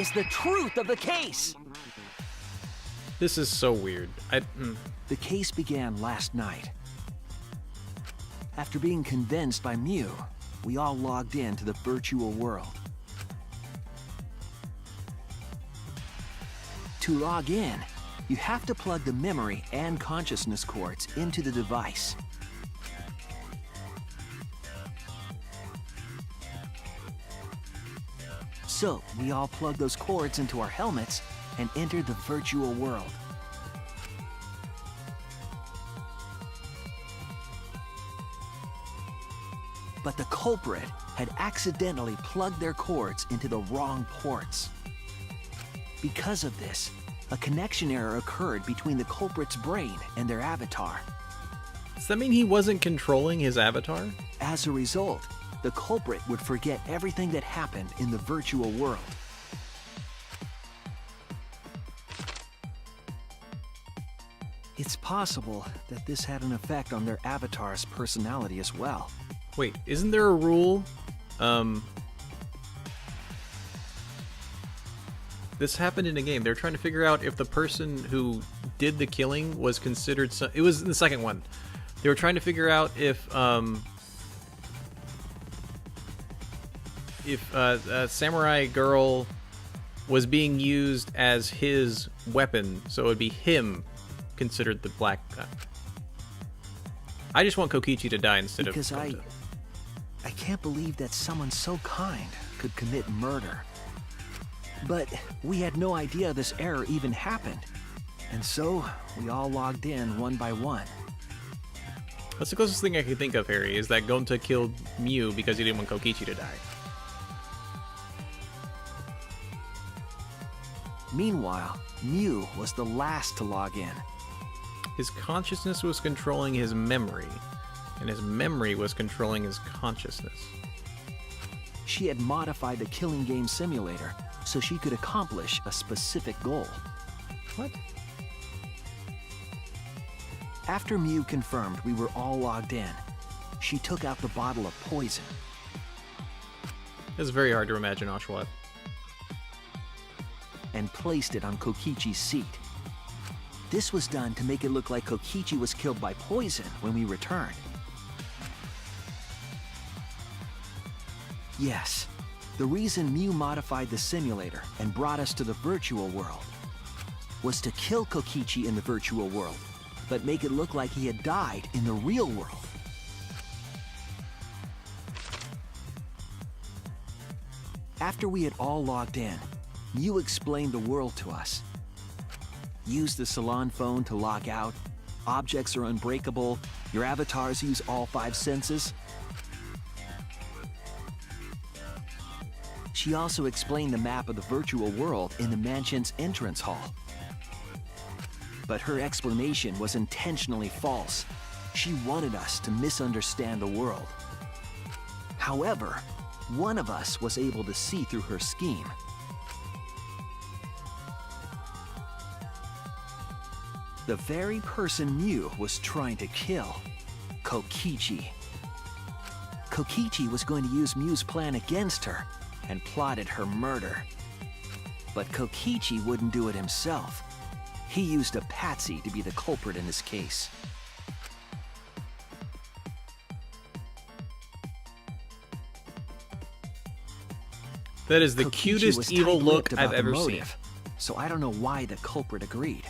is the truth of the case. This is so weird. The case began last night. After being convinced by Mew, we all logged in to the virtual world. To log in, you have to plug the memory and consciousness cords into the device. So, we all plugged those cords into our helmets and entered the virtual world. But the culprit had accidentally plugged their cords into the wrong ports. Because of this, a connection error occurred between the culprit's brain and their avatar. Does that mean he wasn't controlling his avatar? As a result, the culprit would forget everything that happened in the virtual world. It's possible that this had an effect on their avatar's personality as well. Wait, isn't there a rule? This happened in a game. They're trying to figure out if the person who did the killing was considered... It was in the second one. They were trying to figure out if a samurai girl was being used as his weapon, so it would be him considered the black guy. I just want Kokichi to die instead because of... I can't believe that someone so kind could commit murder. But we had no idea this error even happened. And so, we all logged in one by one. That's the closest thing I can think of, Harry, is that Gonta killed Mew because he didn't want Kokichi to die. Meanwhile, Mew was the last to log in. His consciousness was controlling his memory, and his memory was controlling his consciousness. She had modified the killing game simulator so she could accomplish a specific goal. What? After Mew confirmed we were all logged in, she took out the bottle of poison. It's very hard to imagine Oshawott. And placed it on Kokichi's seat. This was done to make it look like Kokichi was killed by poison when we returned. Yes, the reason Mew modified the simulator and brought us to the virtual world was to kill Kokichi in the virtual world, but make it look like he had died in the real world. After we had all logged in, Mew explained the world to us. Use the salon phone to log out. Objects are unbreakable. Your avatars use all 5 senses. She also explained the map of the virtual world in the mansion's entrance hall. But her explanation was intentionally false. She wanted us to misunderstand the world. However, one of us was able to see through her scheme. The very person Mew was trying to kill, Kokichi. Kokichi was going to use Mew's plan against her and plotted her murder. But Kokichi wouldn't do it himself. He used a patsy to be the culprit in this case. That is the Kokichi cutest was evil look tight-lipped I've about the ever seen. motive, so I don't know why the culprit agreed.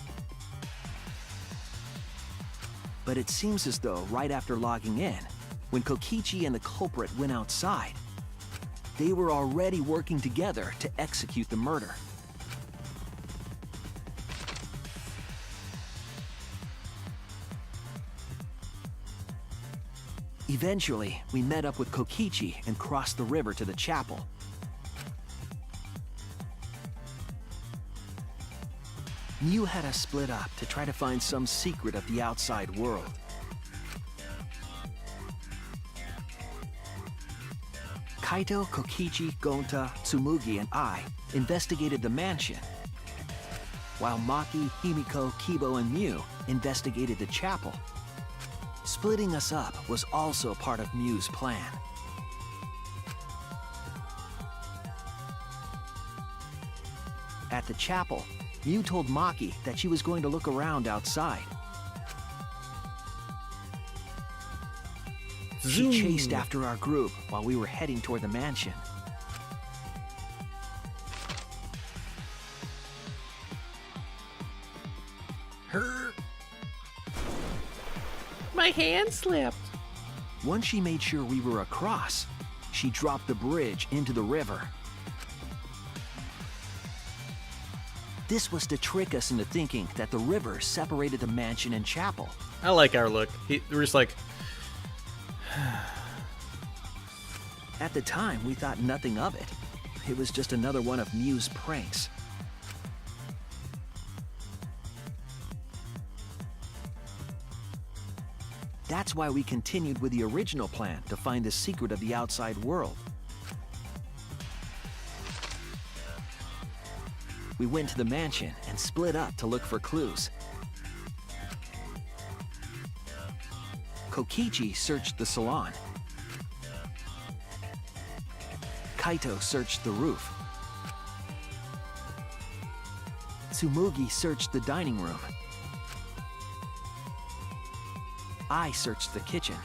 But it seems as though right after logging in, when Kokichi and the culprit went outside, they were already working together to execute the murder. Eventually, we met up with Kokichi and crossed the river to the chapel. Mew had us split up to try to find some secret of the outside world. Kaito, Kokichi, Gonta, Tsumugi, and I investigated the mansion, while Maki, Himiko, Kibo, and Mew investigated the chapel. Splitting us up was also part of Mew's plan. At the chapel, Mew told Maki that she was going to look around outside. She chased after our group while we were heading toward the mansion. My hand slipped. Once she made sure we were across, she dropped the bridge into the river. This was to trick us into thinking that the river separated the mansion and chapel. I like our look. We're just like... At the time, we thought nothing of it. It was just another one of Mew's pranks. That's why we continued with the original plan to find the secret of the outside world. We went to the mansion and split up to look for clues. Kokichi searched the salon. Kaito searched the roof. Tsumugi searched the dining room. I searched the kitchen.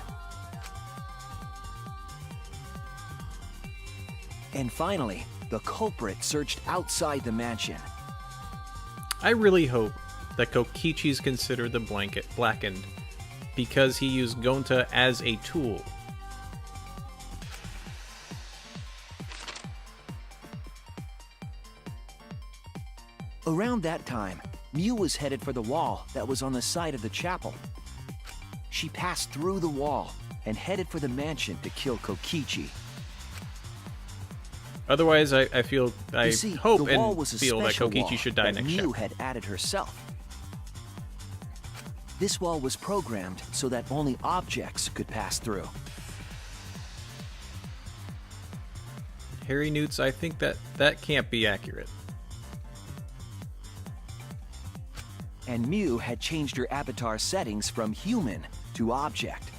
And finally, the culprit searched outside the mansion. I really hope that Kokichi's considered the blanket blackened because he used Gonta as a tool. Around that time, Mew was headed for the wall that was on the side of the chapel. She passed through the wall and headed for the mansion to kill Kokichi. Otherwise, I hope the wall and was a feel that special Kokichi wall should die that next Mew chapter. had added herself. This wall was programmed so that only objects could pass through. Harry Newts, I think that can't be accurate. And Mew had changed her avatar settings from human to object.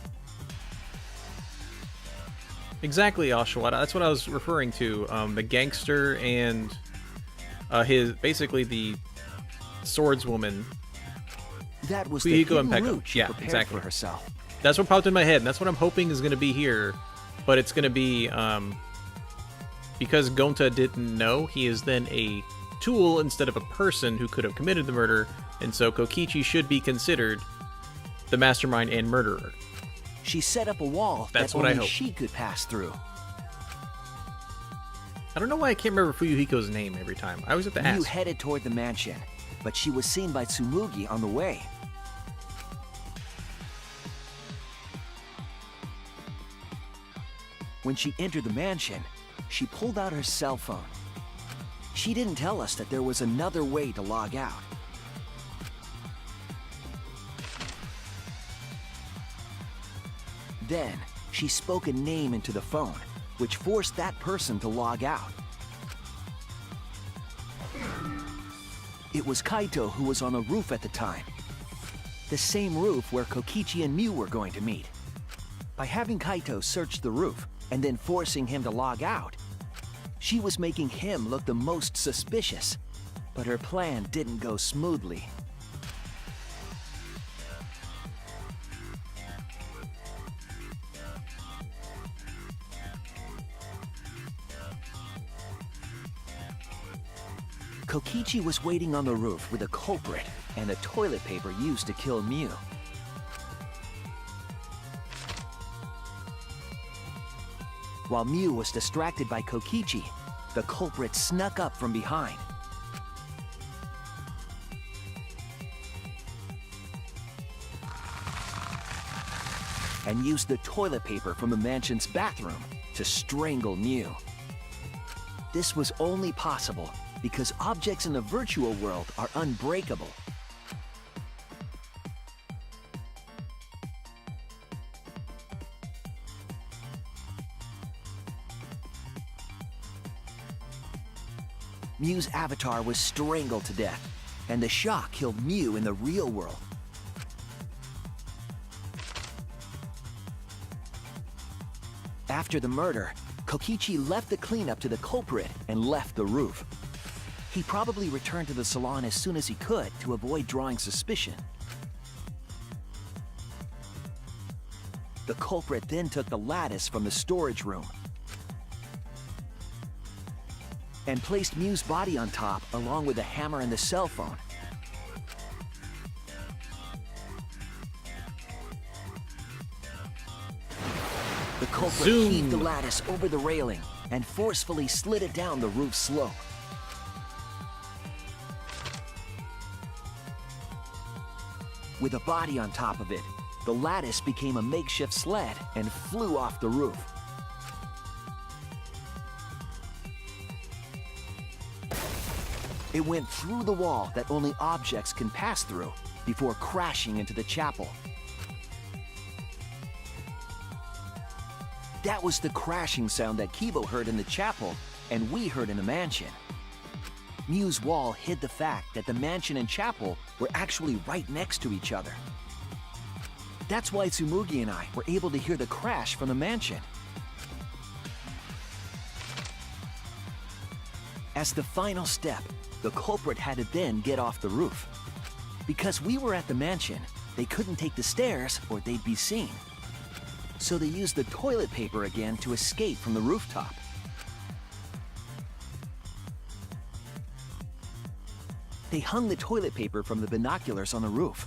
Exactly, Oshawott. That's what I was referring to. The gangster and basically the swordswoman. That was Fuyuhiko the hidden and Pekka. route she Yeah, prepared exactly. for herself. That's what popped in my head, and that's what I'm hoping is going to be here. But it's going to be because Gonta didn't know, he is then a tool instead of a person who could have committed the murder, and so Kokichi should be considered the mastermind and murderer. She set up a wall That's that what I only hope. she could pass through. I don't know why I can't remember Fuyuhiko's name every time. I always have to Mew ask. headed toward the mansion, but she was seen by Tsumugi on the way. When she entered the mansion, she pulled out her cell phone. She didn't tell us that there was another way to log out. Then, she spoke a name into the phone, which forced that person to log out. It was Kaito who was on the roof at the time. The same roof where Kokichi and Mew were going to meet. By having Kaito search the roof and then forcing him to log out, she was making him look the most suspicious. But her plan didn't go smoothly. Kokichi was waiting on the roof with a culprit and the toilet paper used to kill Mew. While Mew was distracted by Kokichi, the culprit snuck up from behind. And used the toilet paper from the mansion's bathroom to strangle Mew. This was only possible because objects in the virtual world are unbreakable. Mew's avatar was strangled to death, and the shock killed Mew in the real world. After the murder, Kokichi left the cleanup to the culprit and left the roof. He probably returned to the salon as soon as he could to avoid drawing suspicion. The culprit then took the lattice from the storage room and placed Mew's body on top along with the hammer and the cell phone. The culprit Zoom. heaved the lattice over the railing and forcefully slid it down the roof slope. With a body on top of it, the lattice became a makeshift sled and flew off the roof. It went through the wall that only objects can pass through before crashing into the chapel. That was the crashing sound that Kibo heard in the chapel and we heard in the mansion. Mew's wall hid the fact that the mansion and chapel were actually right next to each other. That's why Tsumugi and I were able to hear the crash from the mansion. As the final step, the culprit had to then get off the roof. Because we were at the mansion, they couldn't take the stairs or they'd be seen. So they used the toilet paper again to escape from the rooftop. They hung the toilet paper from the binoculars on the roof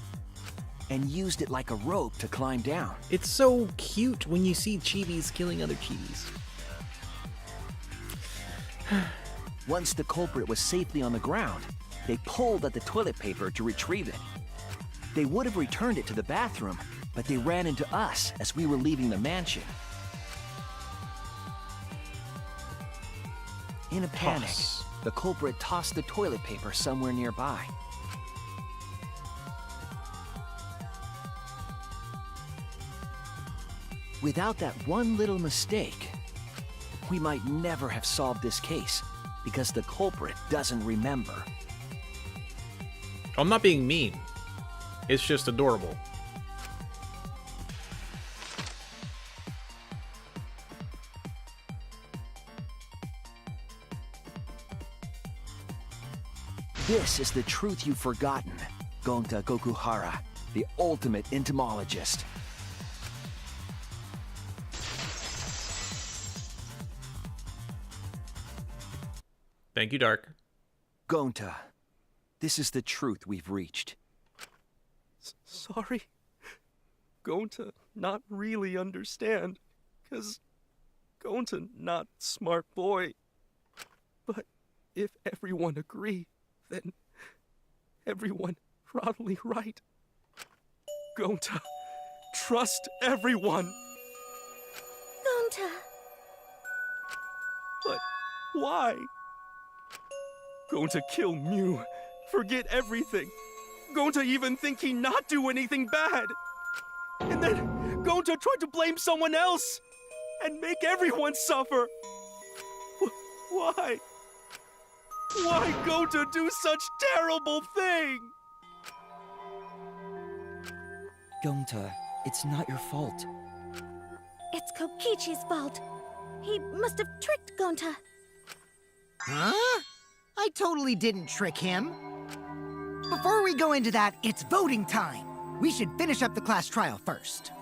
and used it like a rope to climb down. It's so cute when you see chibis killing other chibis. Once the culprit was safely on the ground, they pulled at the toilet paper to retrieve it. They would have returned it to the bathroom, but they ran into us as we were leaving the mansion. In a panic, Toss. the culprit tossed the toilet paper somewhere nearby. Without that one little mistake, we might never have solved this case because the culprit doesn't remember. I'm not being mean. It's just adorable. This is the truth you've forgotten, Gonta Gokuhara, the ultimate entomologist. Thank you, Dark. Gonta, this is the truth we've reached. Sorry. Gonta not really understand, 'cause Gonta not smart boy. But if everyone agree, then everyone probably right. Gonta, trust everyone. Gonta. But why? Gonta kill Mew, forget everything. Gonta even think he not do anything bad. And then Gonta tried to blame someone else and make everyone suffer. Why? Why Gonta do such terrible thing? Gonta, it's not your fault. It's Kokichi's fault. He must have tricked Gonta. Huh? I totally didn't trick him. Before we go into that, it's voting time. We should finish up the class trial first.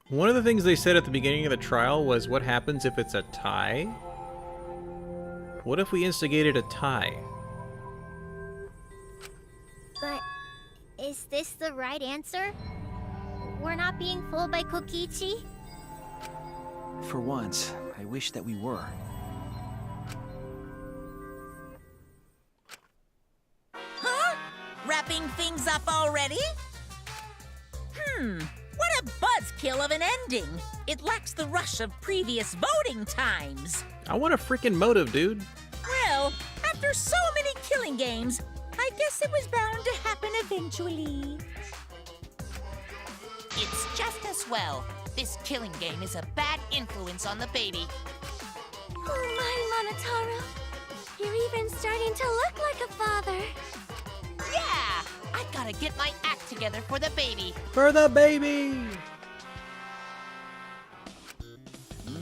One of the things they said at the beginning of the trial was, what happens if it's a tie? What if we instigated a tie? But is this the right answer? We're not being fooled by Kokichi? For once, I wish that we were. Huh? Wrapping things up already? What a buzzkill of an ending! It lacks the rush of previous voting times. I want a freaking motive, dude. Well, after so many killing games, I guess it was bound to happen eventually. It's just as well. This killing game is a bad influence on the baby. Oh my, Monotaro. You're even starting to look like a father. Yeah! I gotta get my act together for the baby. For the baby!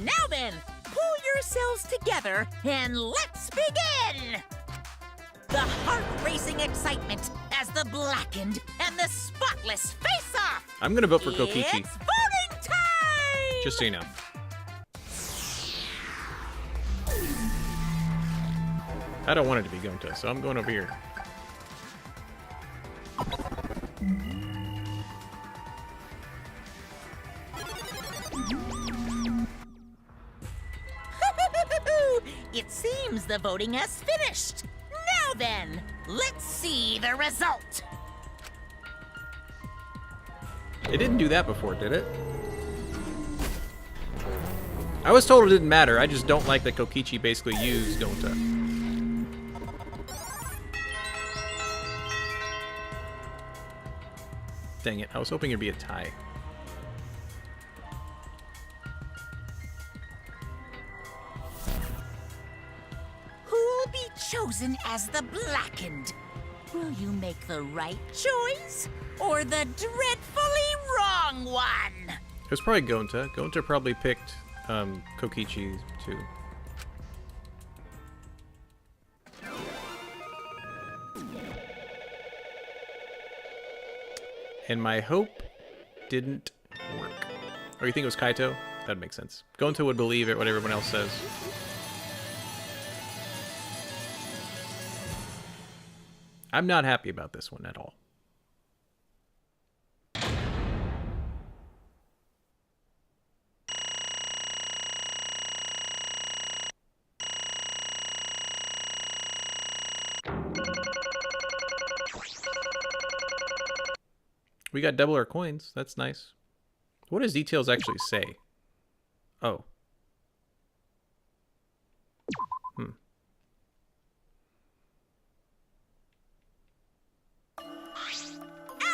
Now then, pull yourselves together and let's begin! The heart-racing excitement as the blackened and the spotless face off! I'm gonna vote for Kokichi, It's voting time! just so you know. I don't want it to be Gonta, so I'm going over here. It seems the voting has finished. Now then, let's see the result. It didn't do that before, did it? I was told it didn't matter. I just don't like that Kokichi basically used Gonta. Dang it, I was hoping it'd be a tie. Who'll be chosen as the blackened? Will you make the right choice or the dreadfully wrong one? It was probably Gonta. Gonta probably picked Kokichi too. And my hope didn't work. Or you think it was Kaito? That'd make sense. Gonta would believe it, what everyone else says. I'm not happy about this one at all. We got double our coins. That's nice. What does details actually say? Oh.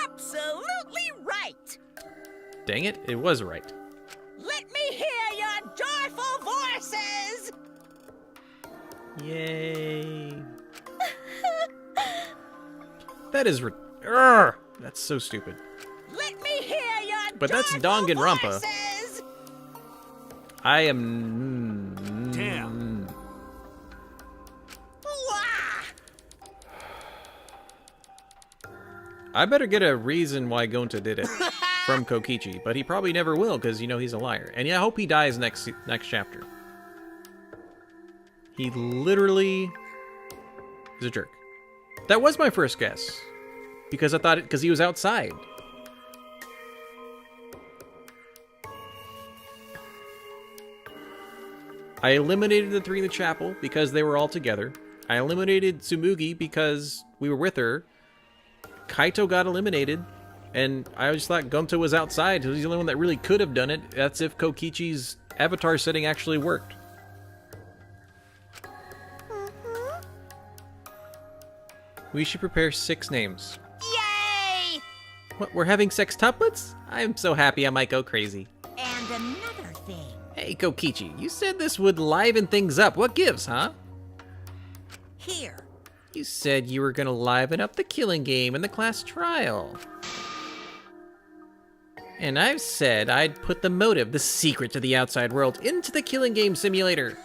Absolutely right. Dang it, it was right. Let me hear your joyful voices. Yay. That is... that's so stupid. Let me hear your But that's joyful Danganronpa. voices. I am... Damn. Wah! I better get a reason why Gonta did it from Kokichi, but he probably never will because, you know, he's a liar. And yeah, I hope he dies next chapter. He literally is a jerk. That was my first guess. Because I thought because he was outside. I eliminated the three in the chapel because they were all together. I eliminated Tsumugi because we were with her. Kaito got eliminated. And I just thought Gonta was outside. He's the only one that really could have done it. That's if Kokichi's avatar setting actually worked. We should prepare 6 names. Yay! What, we're having sextuplets? I'm so happy I might go crazy. And another thing. Hey, Kokichi, you said this would liven things up. What gives, huh? Here. You said you were gonna liven up the killing game in the class trial. And I've said I'd put the motive, the secret to the outside world, into the killing game simulator.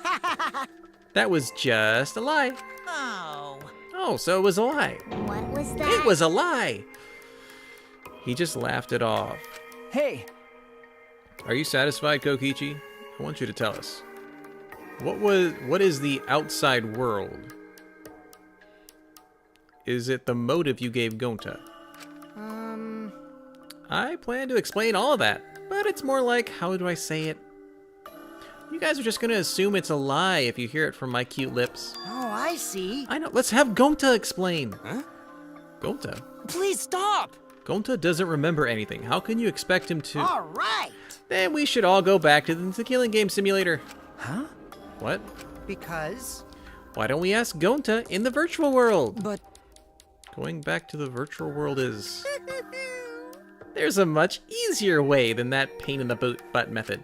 That was just a lie. Oh. Oh, so it was a lie. What was that? It was a lie. He just laughed it off. Hey, Are you satisfied, Kokichi? I want you to tell us. What is the outside world? Is it the motive you gave Gonta? I plan to explain all of that, but it's more like, how do I say it? You guys are just gonna assume it's a lie if you hear it from my cute lips. Oh, I see. I know, let's have Gonta explain. Huh? Gonta? please stop! Gonta doesn't remember anything. How can you expect him to? All right. Then we should all go back to the killing game simulator. Huh? What? Because... Why don't we ask Gonta in the virtual world? But Going back to the virtual world is... There's a much easier way than that pain in the butt method.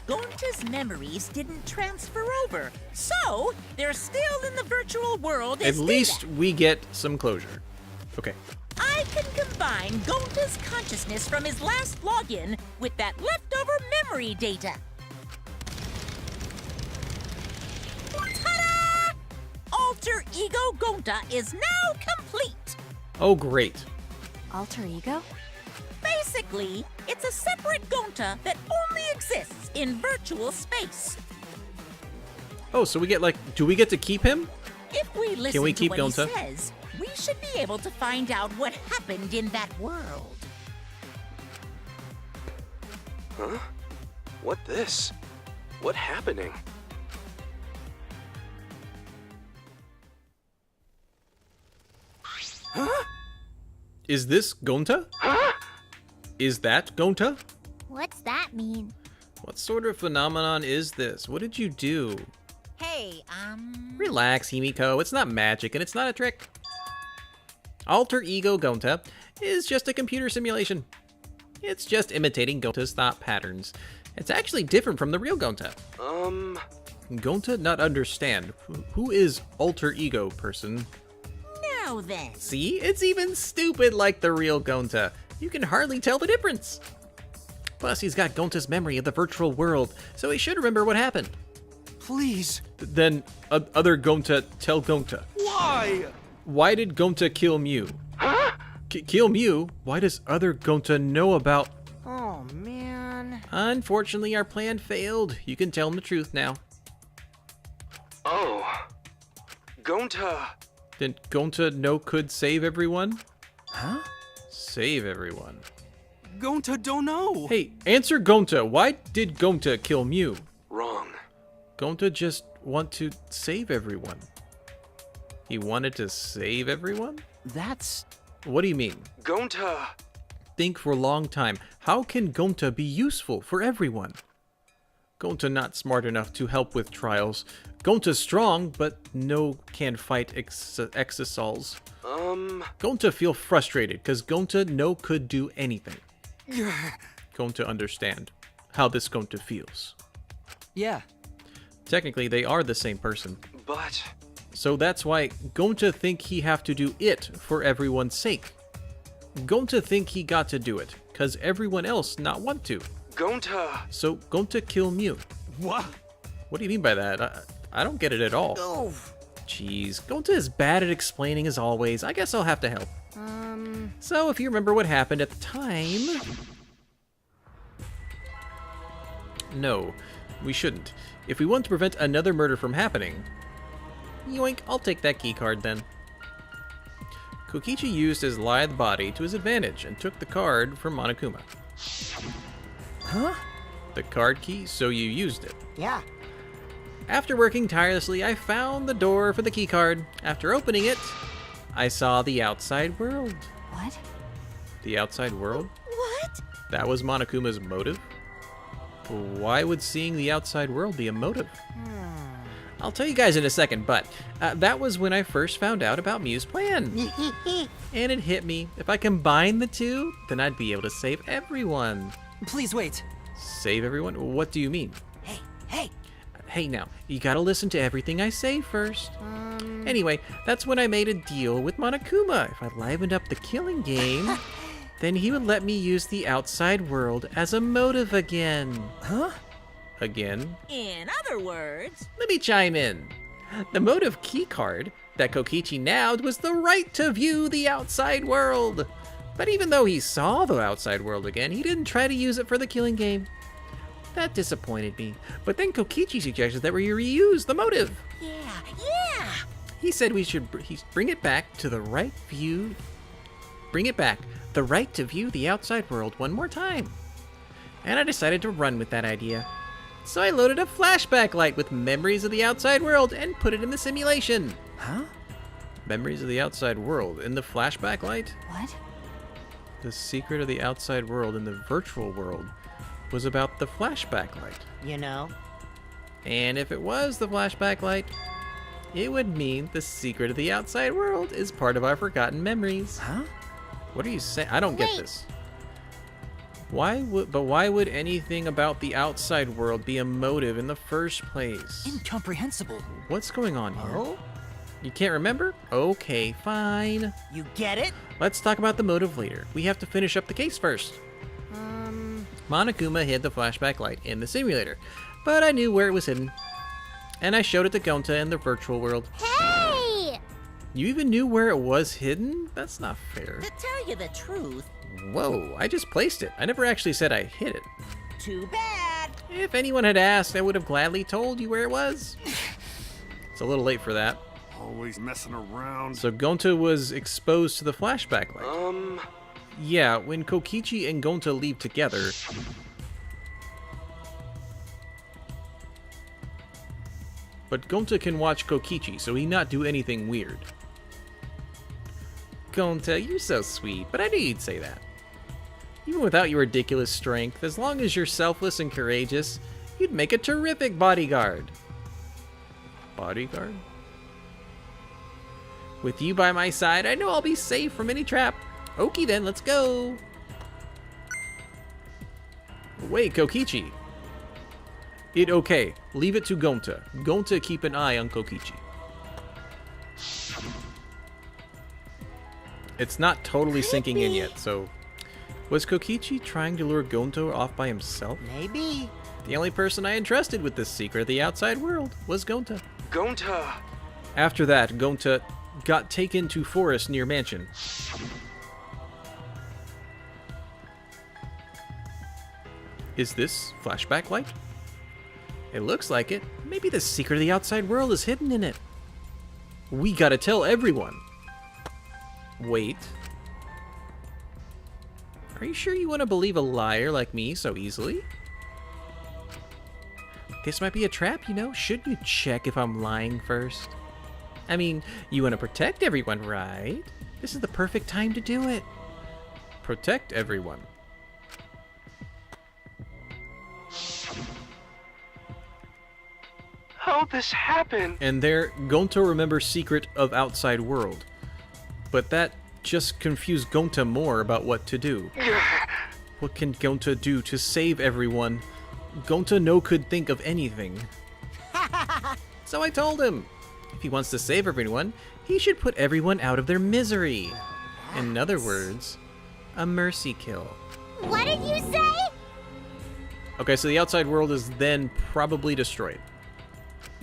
Gonta's memories didn't transfer over, so they're still in the virtual world. At least we get some closure. Okay. I I can combine Gonta's consciousness from his last login with that leftover memory data. Ta-da! Alter Ego Gonta is now complete. Oh, great. Alter ego? Basically, it's a separate Gonta that only exists in virtual space. Oh, so we get do we get to keep him? If we listen we to keep what Gonta? he says, we should be able to find out what happened in that world. Huh? What this? What happening? Huh? Is this Gonta? Huh? Is that Gonta? What's that mean? What sort of phenomenon is this? What did you do? Hey, Relax, Himiko. It's not magic and it's not a trick. Alter Ego Gonta is just a computer simulation. It's just imitating Gonta's thought patterns. It's actually different from the real Gonta. Gonta not understand. Who is Alter Ego person? now then. See? It's even stupid like the real Gonta. You can hardly tell the difference. Plus, he's got Gonta's memory of the virtual world, so he should remember what happened. Please. Then, other Gonta tell Gonta. Why? Why did Gonta kill Mew? Huh? Kill Mew? Why does other Gonta know about... Oh, man. Unfortunately, our plan failed. You can tell him the truth now. Oh. Gonta. Did Gonta know could save everyone? Huh? Save everyone. Gonta don't know. Hey, answer Gonta. Why did Gonta kill Mew? Wrong. Gonta just want to save everyone. He wanted to save everyone? That's... What do you mean? Gonta. Think for a long time. How can Gonta be useful for everyone? Gonta not smart enough to help with trials. Gonta's strong, but no can fight exosols. Gonta feel frustrated, cause Gonta no could do anything. Gonta understand how this Gonta feels. Yeah. Technically, they are the same person. But... So that's why Gonta think he have to do it for everyone's sake. Gonta think he got to do it, cause everyone else not want to. Gonta. So Gonta kill Mew. What? What do you mean by that? I don't get it at all. Oh. Jeez, Gonta is bad at explaining as always. I guess I'll have to help. So if you remember what happened at the time... No, we shouldn't. If we want to prevent another murder from happening... Yoink, I'll take that key card then. Kokichi used his lithe body to his advantage and took the card from Monokuma. Huh? The card key, so you used it. Yeah. After working tirelessly, I found the door for the key card. After opening it, I saw the outside world. What? The outside world? What? That was Monokuma's motive? Why would seeing the outside world be a motive? I'll tell you guys in a second, but that was when I first found out about Mew's plan. And it hit me. If I combine the two, then I'd be able to save everyone. Please wait. Save everyone? What do you mean? Hey. Hey now, you gotta listen to everything I say first. Anyway, that's when I made a deal with Monokuma. If I livened up the killing game, then he would let me use the outside world as a motive again. Huh? Again? In other words, Let me chime in. The motive keycard that Kokichi nabbed was the right to view the outside world. But even though he saw the outside world again, he didn't try to use it for the killing game. That disappointed me. But then Kokichi suggested that we reuse the motive. yeah. He said we should bring it back to the right view. Bring it back, the right to view the outside world one more time. And I decided to run with that idea. So I loaded a flashback light with memories of the outside world and put it in the simulation. Huh? Memories of the outside world in the flashback light? What? The secret of the outside world in the virtual world was about the flashback light. You know? And if it was the flashback light, it would mean the secret of the outside world is part of our forgotten memories. Huh? What are you saying? I don't get Wait. this. Why would anything about the outside world be a motive in the first place? Incomprehensible. What's going on here? Oh? You can't remember? Okay, fine. You get it? Let's talk about the motive later. We have to finish up the case first. Monokuma hid the flashback light in the simulator, but I knew where it was hidden. And I showed it to Gonta in the virtual world. Hey! You even knew where it was hidden? That's not fair. To tell you the truth, Whoa, I just placed it. I never actually said I hid it. too bad. If anyone had asked, I would have gladly told you where it was. It's a little late for that. Always messing around. So Gonta was exposed to the flashback light. Yeah, when Kokichi and Gonta leave together... But Gonta can watch Kokichi, so he not do anything weird. Gonta, you're so sweet, but I knew you'd say that. Even without your ridiculous strength, as long as you're selfless and courageous, you'd make a terrific bodyguard. Bodyguard? With you by my side, I know I'll be safe from any trap. Okay then, let's go. Wait, Kokichi. Okay. Leave it to Gonta. Gonta keep an eye on Kokichi. It's not totally sinking in yet, so... Was Kokichi trying to lure Gonta off by himself? Maybe. The only person I entrusted with this secret of the outside world was Gonta. Gonta! After that, Gonta got taken to forest near mansion. Is this flashback light? It looks like it. Maybe the secret of the outside world is hidden in it. We gotta tell everyone. Wait. Are you sure you want to believe a liar like me so easily? This might be a trap, you know? Shouldn't you check if I'm lying first? I mean, you want to protect everyone, right? This is the perfect time to do it. Protect everyone. How'd this happen? And there, Gonta remembers secret of outside world. But that just confused Gonta more about what to do. What can Gonta do to save everyone? Gonta no could think of anything. So I told him, if he wants to save everyone, he should put everyone out of their misery. In other words, a mercy kill. What did you say? Okay, so the outside world is then probably destroyed.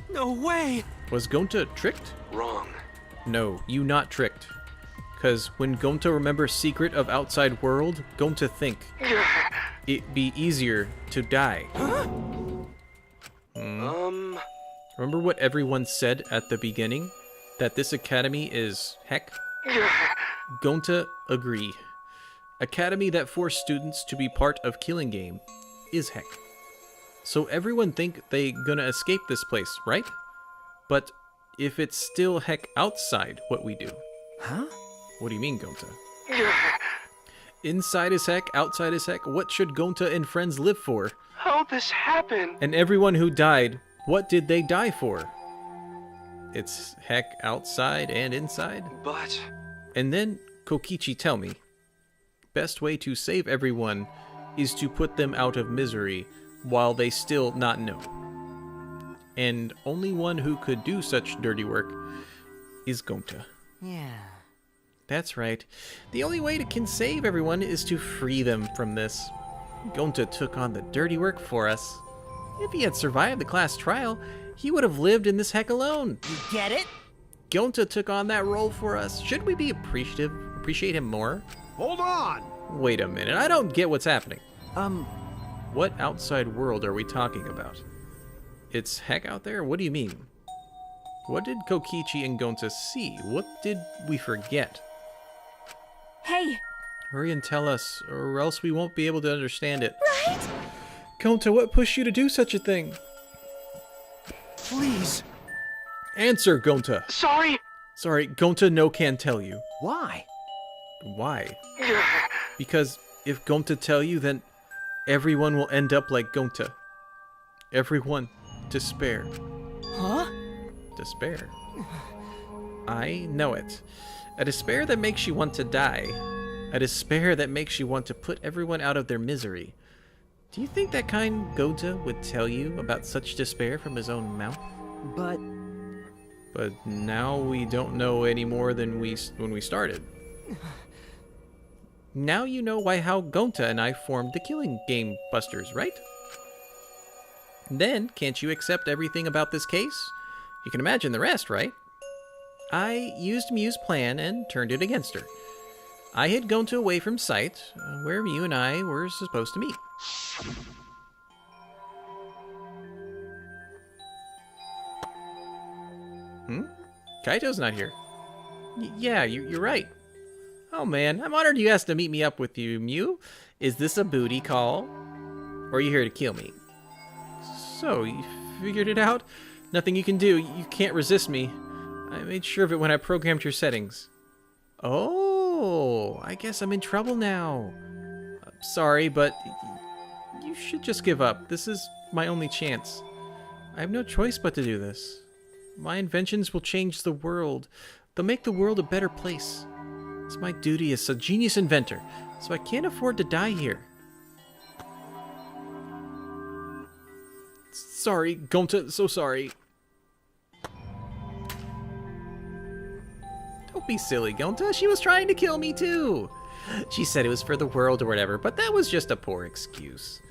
No way! Was Gonta tricked? Wrong. No, you not tricked. Because when Gonta remembers secret of outside world, Gonta think it'd be easier to die. Remember what everyone said at the beginning? That this academy is heck? Gonta agree. Academy that forced students to be part of Killing Game is heck. So everyone think they gonna escape this place, right? But if it's still heck outside what we do. Huh? What do you mean, Gonta? Inside is heck, outside is heck. What should Gonta and friends live for? How'd this happen? And everyone who died, what did they die for? It's heck outside and inside? But... And then, Kokichi, tell me. Best way to save everyone is to put them out of misery while they still not know. And only one who could do such dirty work is Gonta. Yeah. That's right. The only way to can save everyone is to free them from this. Gonta took on the dirty work for us. If he had survived the class trial, he would have lived in this heck alone. You get it? Gonta took on that role for us. Should we be appreciate him more? Hold on! Wait a minute, I don't get what's happening. What outside world are we talking about? It's heck out there? What do you mean? What did Kokichi and Gonta see? What did we forget? Hey! Hurry and tell us, or else we won't be able to understand it. Right? Gonta, what pushed you to do such a thing? Please. Answer, Gonta! Sorry. Sorry, Gonta no can tell you. Why? Why? Because if Gonta tell you, then everyone will end up like Gonta. Everyone, despair. Huh? Despair. I know it. A despair that makes you want to die. A despair that makes you want to put everyone out of their misery. Do you think that kind Gonta would tell you about such despair from his own mouth? But But now we don't know any more than when we started. Now you know how Gonta and I formed the Killing Game Busters, right? Then, can't you accept everything about this case? You can imagine the rest, right? I used Mew's plan and turned it against her. I hid Gonta away from sight, where Mew and I were supposed to meet. Kaito's not here. Yeah, you're right. Oh man, I'm honored you asked to meet me up with you, Mew. Is this a booty call? Or are you here to kill me? So, you figured it out? Nothing you can do. You can't resist me. I made sure of it when I programmed your settings. Oh, I guess I'm in trouble now. I'm sorry, but you should just give up. This is my only chance. I have no choice but to do this. My inventions will change the world. They'll make the world a better place. It's my duty as a genius inventor, so I can't afford to die here. Sorry, Gonta, so sorry. Don't be silly, Gonta. She was trying to kill me too. She said it was for the world or whatever, but that was just a poor excuse.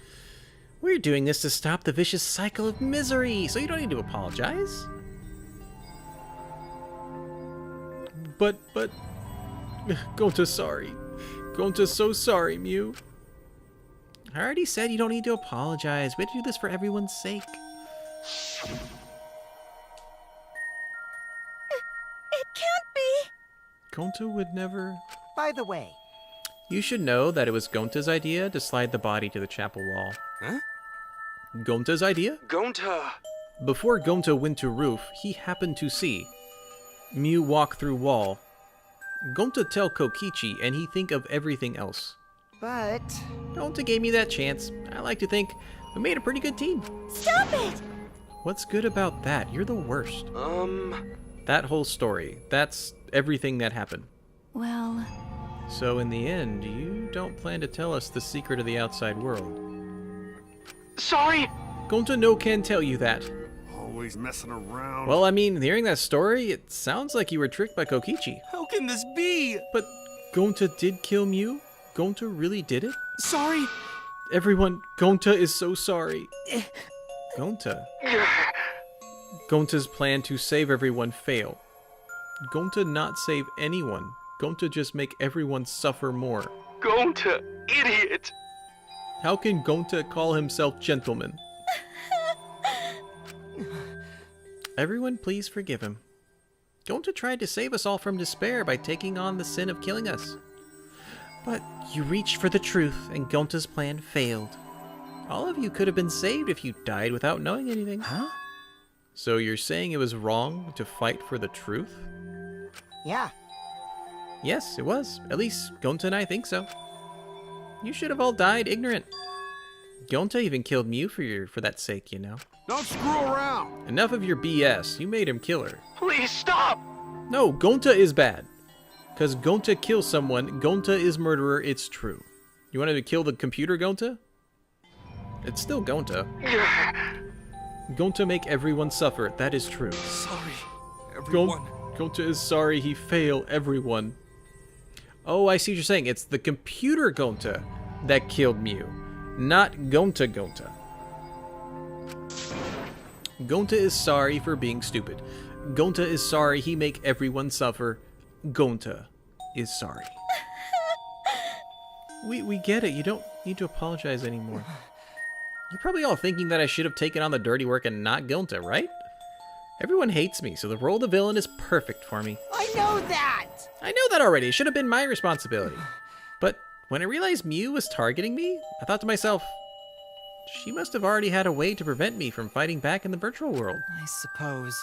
We're doing this to stop the vicious cycle of misery, so you don't need to apologize. But, Gonta's sorry. Gonta's so sorry, Mew. I already said you don't need to apologize. We have to do this for everyone's sake. It can't be. Gonta would never... By the way, You should know that it was Gonta's idea to slide the body to the chapel wall. Huh? Gonta's idea? Gonta! Before Gonta went to roof, he happened to see Mew walk through wall. Gonta tell Kokichi, and he think of everything else. but... Gonta gave me that chance. I like to think we made a pretty good team. Stop it! What's good about that? You're the worst. That whole story. That's everything that happened. Well, So in the end, you don't plan to tell us the secret of the outside world. Sorry! Gonta no can tell you that. Always messing around. Well, I mean, hearing that story, it sounds like you were tricked by Kokichi. How can this be? But Gonta did kill Mew? Gonta really did it? Sorry! Everyone, Gonta is so sorry. Gonta? Gonta's plan to save everyone fail. Gonta not save anyone. Gonta just make everyone suffer more. Gonta, idiot! How can Gonta call himself gentleman? Everyone please forgive him. Gonta tried to save us all from despair by taking on the sin of killing us. But you reached for the truth, and Gonta's plan failed. All of you could have been saved if you died without knowing anything. Huh? So you're saying it was wrong to fight for the truth? Yeah. Yes, it was. At least Gonta and I think so. You should have all died ignorant. Gonta even killed Mew for that sake, you know. Don't screw around. Enough of your BS. You made him kill her. Please stop! No, Gonta is bad. Because Gonta kills someone, Gonta is murderer, it's true. You wanted to kill the computer, Gonta? It's still Gonta. Gonta make everyone suffer, that is true. Sorry, everyone. Gonta is sorry he failed everyone. Oh, I see what you're saying. It's the computer Gonta that killed Mew, not Gonta. Gonta is sorry for being stupid. Gonta is sorry he make everyone suffer. Gonta is sorry. We get it. You don't need to apologize anymore. You're probably all thinking that I should have taken on the dirty work and not Gonta, right? Everyone hates me, so the role of the villain is perfect for me. I know that! I know that already. It should have been my responsibility. But when I realized Mew was targeting me, I thought to myself, she must have already had a way to prevent me from fighting back in the virtual world. I suppose.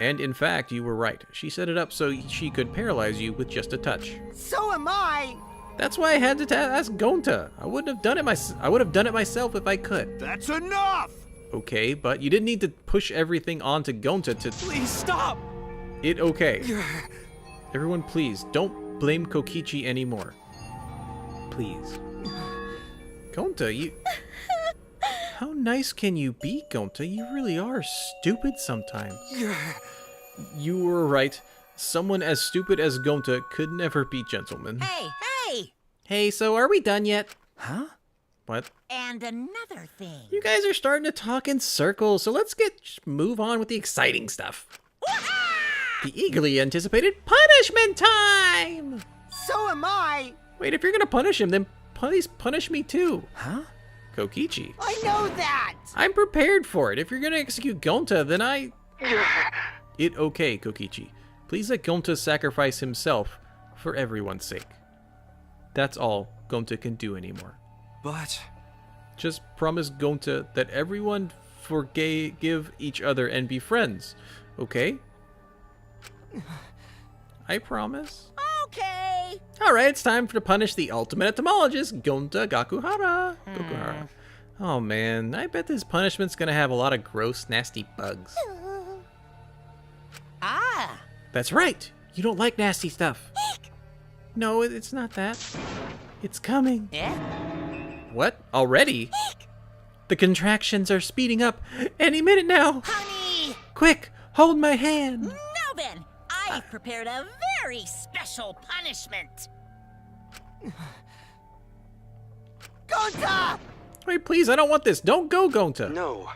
And in fact, you were right. She set it up so she could paralyze you with just a touch. So am I! That's why I had to ask Gonta. I would have done it myself if I could. That's enough! Okay, but you didn't need to push everything onto Gonta to... Please stop! Okay. Everyone, please, don't blame Kokichi anymore. Please. Gonta, you... How nice can you be, Gonta? You really are stupid sometimes. You were right. Someone as stupid as Gonta could never be gentleman. Hey, hey! Hey, so are we done yet? Huh? What? And another thing. You guys are starting to talk in circles, so let's move on with the exciting stuff. The eagerly anticipated punishment time! So am I. Wait, if you're gonna punish him, then please punish me too. Huh? Kokichi. I know that. I'm prepared for it. If you're gonna execute Gonta, then okay, Kokichi. Please let Gonta sacrifice himself for everyone's sake. That's all Gonta can do anymore. But... Just promise Gonta that everyone forgive each other and be friends, okay? I promise. Okay. Alright, it's time to punish the ultimate entomologist, Gonta Gakuhara. Oh man, I bet this punishment's gonna have a lot of gross, nasty bugs. Ah. That's right! You don't like nasty stuff. No, it's not that. It's coming. Eh? What? Already? The contractions are speeding up. Any minute now. Honey! Quick, hold my hand. Now then, I've prepared a very special punishment. Gonta! Wait, please, I don't want this. Don't go, Gonta. No.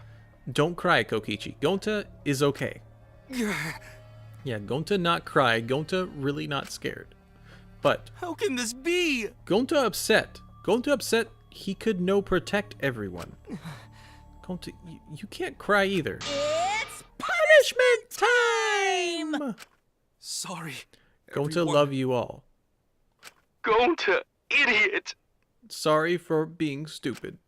Don't cry, Kokichi. Gonta is okay. Yeah, Gonta not cry. Gonta really not scared. But How can this be? Gonta upset. Gonta upset he could no protect everyone. Gonta, you can't cry either. It's Punishment time! Sorry. Gonta everyone. love you all. Gonta, idiot. Sorry for being stupid.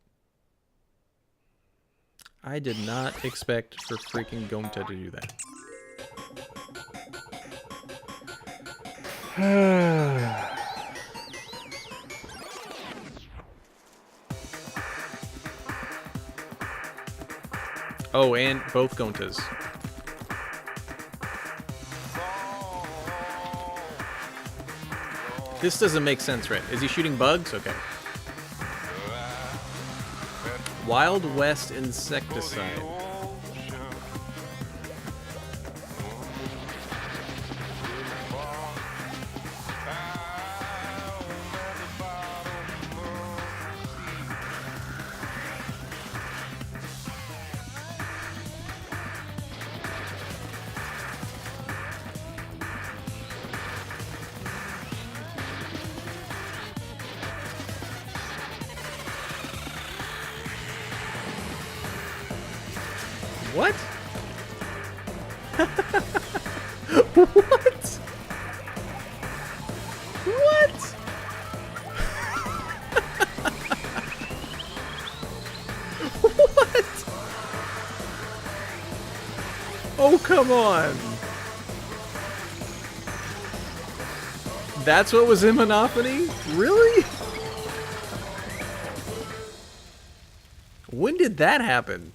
I did not expect for freaking Gonta to do that. Oh, and both Gontas. This doesn't make sense, right? Is he shooting bugs? Okay. Wild West insecticide. What? What? What? What? Oh, come on. That's what was in Monophony? Really? When did that happen?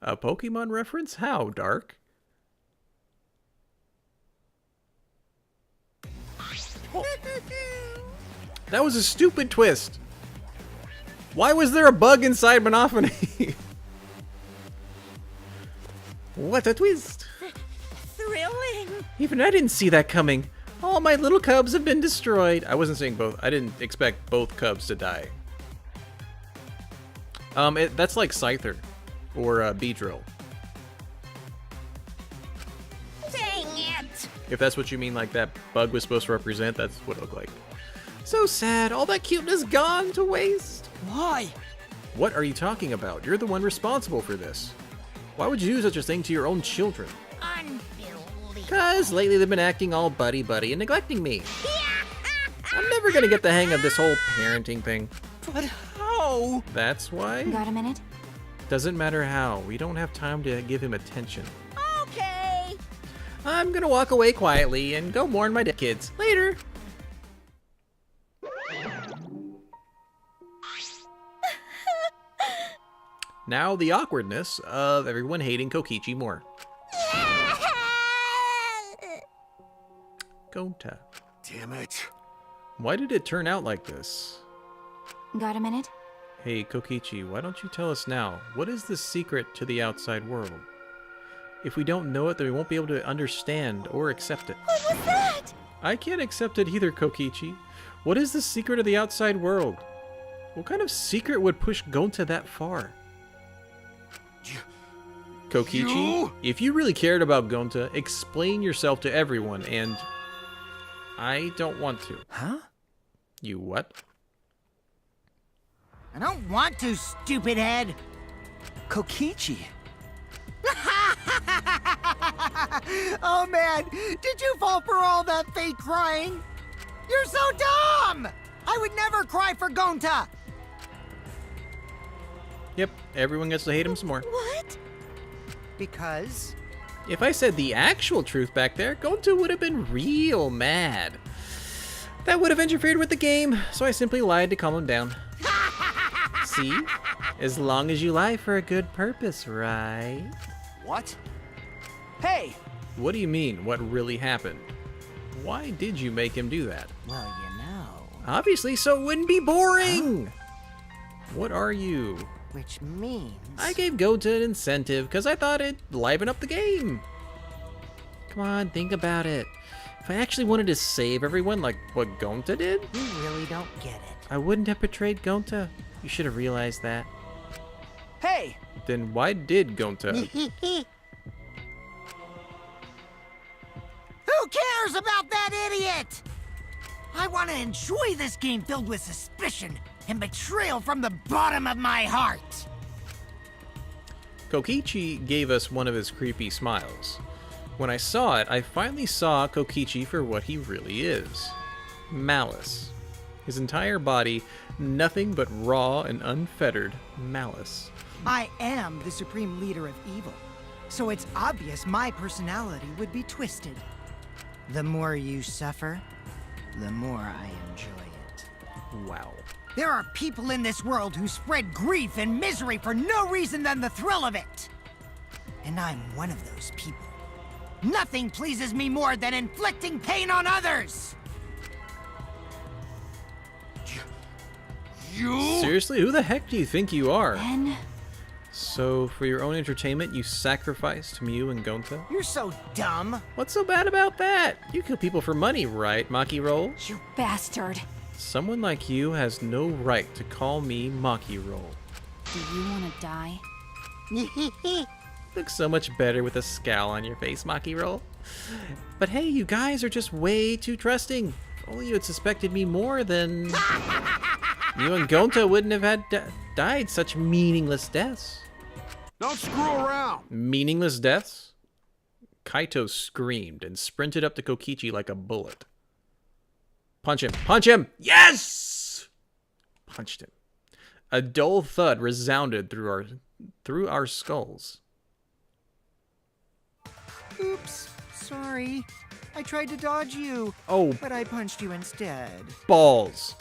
A Pokemon reference? How, Dark? Oh. That was a stupid twist. Why was there a bug inside Monophony? What a twist. thrilling. Even I didn't see that coming. All my little cubs have been destroyed. I wasn't saying both. I didn't expect both cubs to die. That's like Scyther. Or Beedrill. Dang it! If that's what you mean, like that bug was supposed to represent, that's what it looked like. So sad, all that cuteness gone to waste. Why? What are you talking about? You're the one responsible for this. Why would you do such a thing to your own children? Unbelievable. Cause lately they've been acting all buddy-buddy and neglecting me. I'm never gonna get the hang of this whole parenting thing. But how? That's why? Got a minute? Doesn't matter how. We don't have time to give him attention. Okay. I'm gonna walk away quietly and go mourn my dead kids. Later. Now the awkwardness of everyone hating Kokichi more. Gonta. Damn it. Why did it turn out like this? Got a minute? Hey, Kokichi, why don't you tell us now? What is the secret to the outside world? If we don't know it, then we won't be able to understand or accept it. What was that? I can't accept it either, Kokichi. What is the secret of the outside world? What kind of secret would push Gonta that far? Kokichi, if you really cared about Gonta, explain yourself to everyone, and I don't want to. Huh? You what? I don't want to, stupid head. Kokichi. Oh man, did you fall for all that fake crying? You're so dumb! I would never cry for Gonta! Yep, everyone gets to hate him some more. What? Because... If I said the actual truth back there, Gonta would have been real mad. That would have interfered with the game, so I simply lied to calm him down. See? As long as you lie for a good purpose, right? What? Hey! What do you mean, what really happened? Why did you make him do that? Well, you know... Obviously, so it wouldn't be boring! What are you? Which means... I gave Gonta an incentive because I thought it'd liven up the game. Come on, think about it. If I actually wanted to save everyone like what Gonta did, You really don't get it. I wouldn't have betrayed Gonta. You should have realized that. Hey! Then why did Gonta? Who cares about that idiot? I want to enjoy this game filled with suspicion and betrayal from the bottom of my heart. Kokichi gave us one of his creepy smiles. When I saw it, I finally saw Kokichi for what he really is. Malice. His entire body, nothing but raw and unfettered malice. I am the supreme leader of evil, so it's obvious my personality would be twisted. The more you suffer, the more I enjoy it. Wow. There are people in this world who spread grief and misery for no reason than the thrill of it. And I'm one of those people. Nothing pleases me more than inflicting pain on others! You? Seriously, who the heck do you think you are? Ben? So, for your own entertainment, you sacrificed Mew and Gonta? You're so dumb. What's so bad about that? You kill people for money, right, Maki Roll? You bastard. Someone like you has no right to call me Maki Roll. Do you want to die? Looks so much better with a scowl on your face, Maki Roll. But hey, you guys are just way too trusting. If only you had suspected me more, then you and Gonta wouldn't have had died such meaningless deaths. Don't screw around. Meaningless deaths? Kaito screamed and sprinted up to Kokichi like a bullet. Punch him! Punch him! Yes! Punched him. A dull thud resounded through our skulls. Oops, sorry. I tried to dodge you, Oh, but I punched you instead. balls.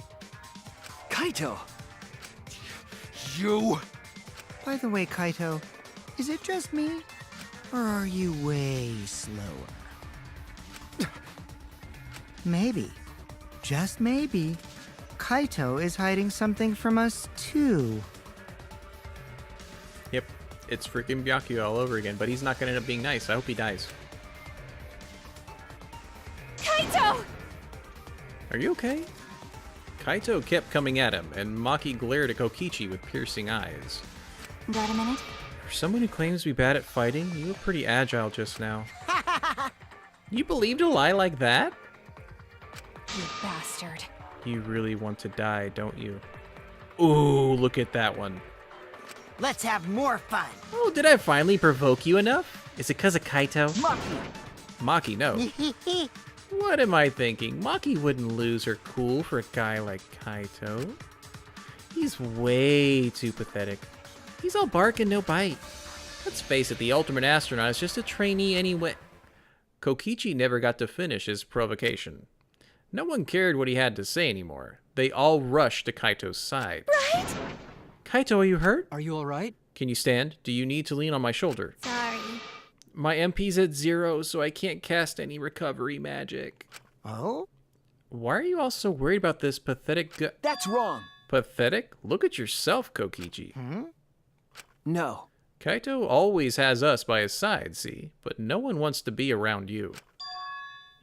Kaito! You? By the way, Kaito, is it just me? Or are you way slower? Maybe, just maybe, Kaito is hiding something from us too. Yep, it's freaking Byakuya all over again, but he's not going to end up being nice. I hope he dies. Kaito! Are you okay? Kaito kept coming at him, and Maki glared at Kokichi with piercing eyes. Got a minute? For someone who claims to be bad at fighting, you were pretty agile just now. You believed a lie like that? You bastard. You really want to die, don't you? Ooh, look at that one. Let's have more fun. Oh, did I finally provoke you enough? Is it because of Kaito? Maki. Maki, no. What am I thinking? Maki wouldn't lose her cool for a guy like Kaito. He's way too pathetic. He's all bark and no bite. Let's face it, the ultimate astronaut is just a trainee anyway. Kokichi never got to finish his provocation. No one cared what he had to say anymore. They all rushed to Kaito's side. Right? Kaito, are you hurt? Are you alright? Can you stand? Do you need to lean on my shoulder? Sorry. My MP's at 0, so I can't cast any recovery magic. Oh? Why are you all so worried about this pathetic That's wrong! Pathetic? Look at yourself, Kokichi. No. Kaito always has us by his side, see? But no one wants to be around you.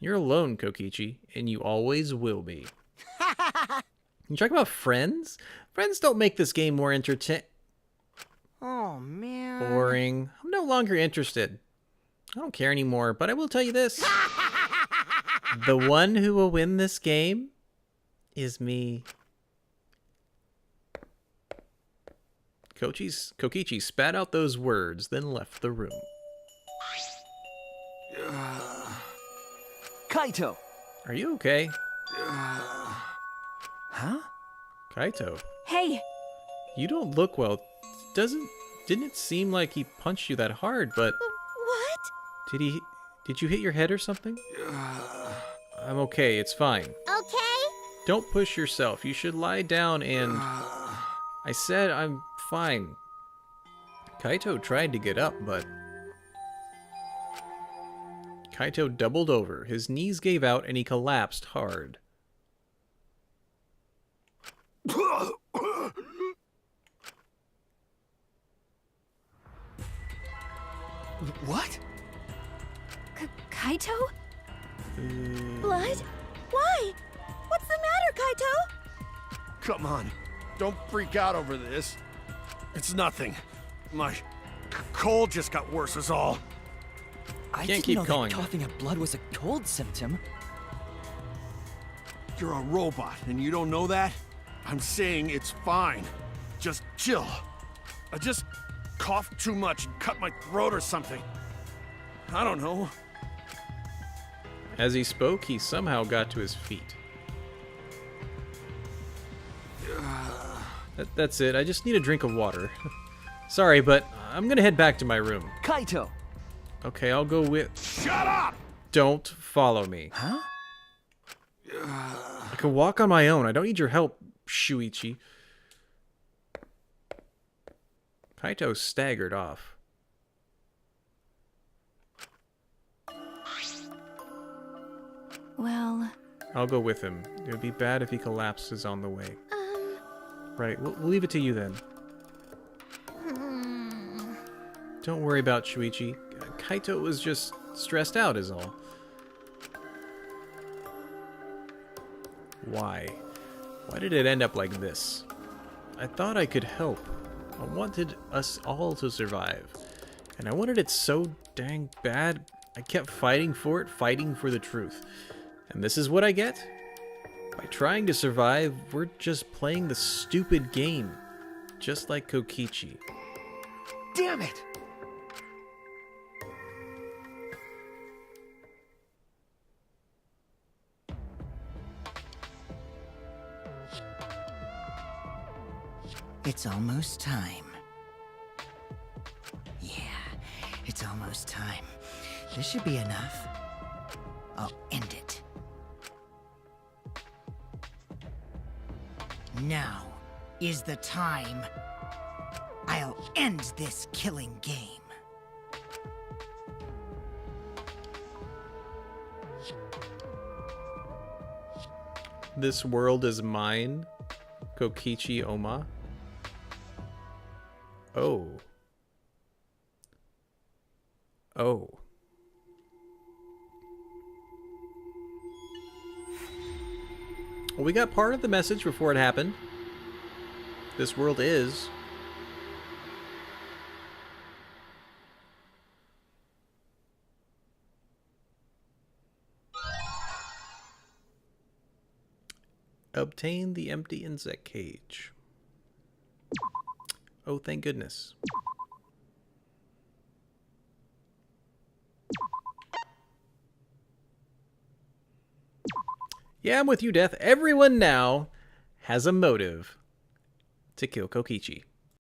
You're alone, Kokichi, and you always will be. You talking about friends? Friends don't make this game more entertaining. Oh, man. Boring. I'm no longer interested. I don't care anymore, but I will tell you this. The one who will win this game is me. Kokichi spat out those words, then left the room. Kaito! Are you okay? Huh? Kaito, Hey, you don't look well. Didn't it seem like he punched you that hard, but What? did you hit your head or something? I'm okay, it's fine. Okay? Don't push yourself. You should lie down and... I said I'm fine. Kaito tried to get up, but... Kaito doubled over. His knees gave out and he collapsed hard. What? Kaito? Blood? Why? What's the matter, Kaito? Come on. Don't freak out over this. It's nothing. My cold just got worse is all. I Can't didn't keep know calling that it. coughing up blood was a cold symptom. You're a robot and you don't know that? I'm saying it's fine. Just chill. I just coughed too much and cut my throat or something. I don't know. As he spoke, he somehow got to his feet. That's it. I just need a drink of water. Sorry, but I'm gonna head back to my room. Kaito! Okay, I'll go with... Shut up! Don't follow me. Huh? I can walk on my own. I don't need your help, Shuichi. Kaito staggered off. Well, I'll go with him. It would be bad if he collapses on the way. Right, we'll leave it to you then. Don't worry about Shuichi. Kaito was just stressed out is all. Why? Why did it end up like this? I thought I could help. I wanted us all to survive. And I wanted it so dang bad, I kept fighting for it, fighting for the truth. And this is what I get? By trying to survive, we're just playing the stupid game. Just like Kokichi. Damn it! It's almost time. Yeah, it's almost time. This should be enough. I'll end it. Now is the time. I'll end this killing game. This world is mine, Kokichi Oma. Oh. Oh. Well, we got part of the message before it happened. This world is. Obtain the empty insect cage. Oh, thank goodness. Yeah, I'm with you, Death. Everyone now has a motive to kill Kokichi.